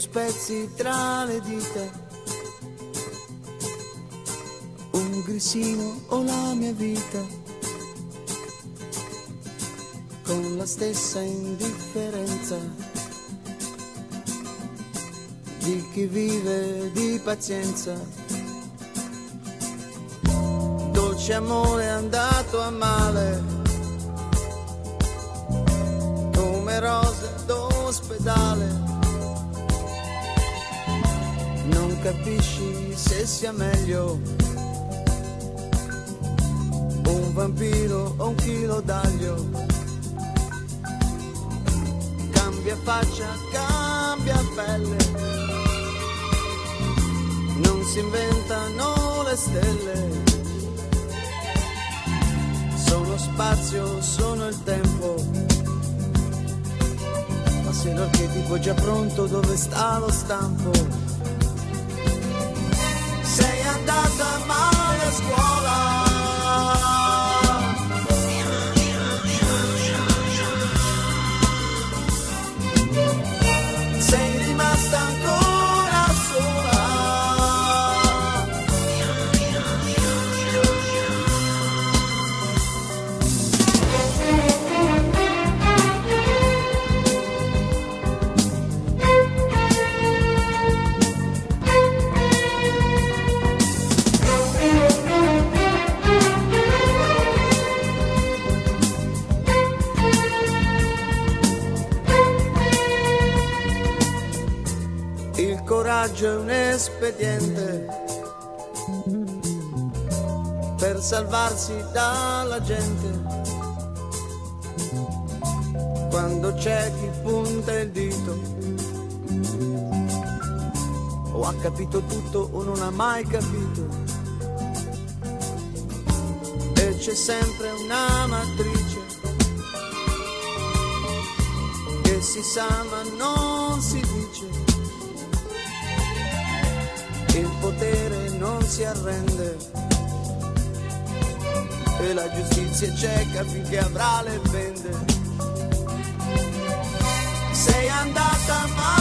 spezzi tra le dita un grissino o la mia vita, con la stessa indifferenza di chi vive di pazienza. Dolce amore andato a male, come rose d'ospedale. Non capisci se sia meglio un vampiro o un chilo d'aglio. Cambia faccia, cambia pelle, non si inventano le stelle. Sono spazio, sono il tempo, ma se l'archetipo è già pronto, dove sta lo stampo? Sei andata male a scuola, sei rimasta ancora sola. Il coraggio è un espediente per salvarsi dalla gente. Quando c'è chi punta il dito, o ha capito tutto o non ha mai capito, e c'è sempre una matrice che si sa ma non si dice. Il potere non si arrende e la giustizia è cieca finché avrà le bende. Sei andata male.